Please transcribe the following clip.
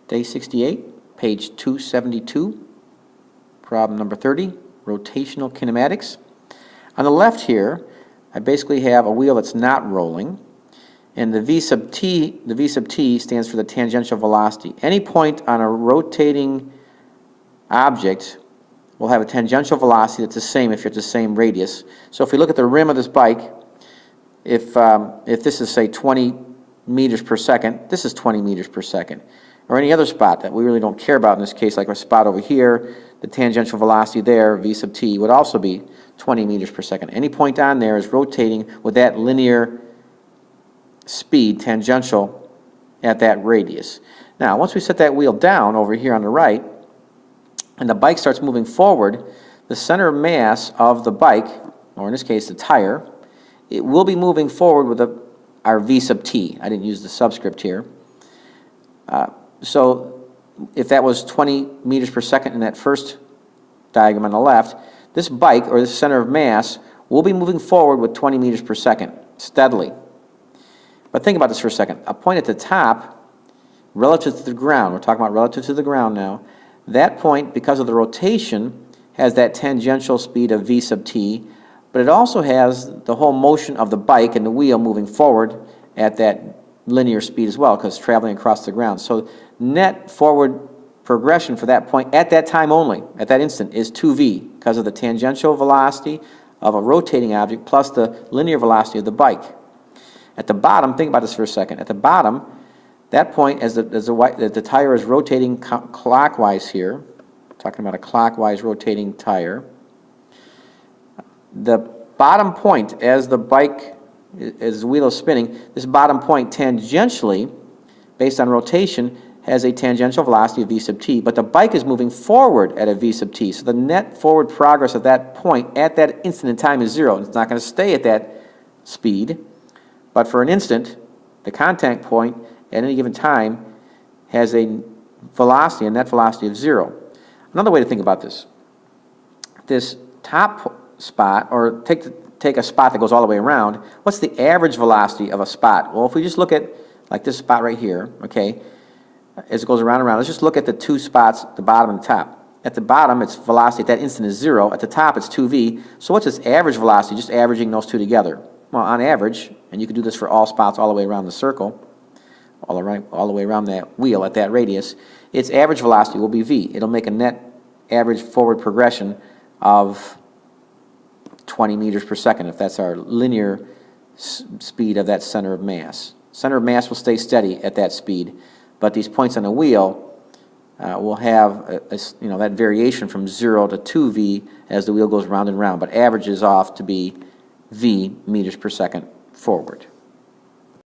Day 68, page 272, problem number 30, rotational kinematics. On the left here, I basically have a wheel that's not rolling, and the V sub t stands for the tangential velocity. Any point on a rotating object will have a tangential velocity that's the same if you're at the same radius. So if we look at the rim of this bike, if this is, say, 20 meters per second, this is 20 meters per second. Or any other spot that we really don't care about in this case, like a spot over here, the tangential velocity there, V sub t, would also be 20 meters per second. Any point on there is rotating with that linear speed, tangential, at that radius. Now, once we set that wheel down over here on the right, and the bike starts moving forward, the center of mass of the bike, or in this case the tire, it will be moving forward with our V sub t. I didn't use the subscript here. So if that was 20 meters per second in that first diagram on the left, this bike, or this center of mass, will be moving forward with 20 meters per second, steadily. But think about this for a second. A point at the top, relative to the ground, we're talking about relative to the ground now, that point, because of the rotation, has that tangential speed of V sub t, but it also has the whole motion of the bike and the wheel moving forward at that linear speed as well, because it's traveling across the ground. So net forward progression for that point at that time only, at that instant, is 2v, because of the tangential velocity of a rotating object plus the linear velocity of the bike. At the bottom, think about this for a second. At the bottom, that point, as the tire is rotating clockwise here, talking about a clockwise rotating tire, the bottom point, as the wheel is spinning, this bottom point tangentially, based on rotation, has a tangential velocity of V sub t, but the bike is moving forward at a V sub t, so the net forward progress of that point at that instant in time is 0. It's not going to stay at that speed, but for an instant, the contact point at any given time has a velocity, a net velocity of 0. Another way to think about this, this top spot, or take a spot that goes all the way around, what's the average velocity of a spot? Well, if we just look at, like this spot right here, okay, as it goes around and around, let's just look at the two spots, the bottom and the top. At the bottom, its velocity at that instant is 0. At the top, it's 2v. So what's its average velocity, just averaging those two together? Well, on average, and you can do this for all spots all the way around the circle, all the way around that wheel at that radius, its average velocity will be v. It'll make a net average forward progression of 20 meters per second, if that's our linear speed of that center of mass. Center of mass will stay steady at that speed, but these points on the wheel will have that variation from 0 to 2v as the wheel goes round and round, but averages off to be v meters per second forward.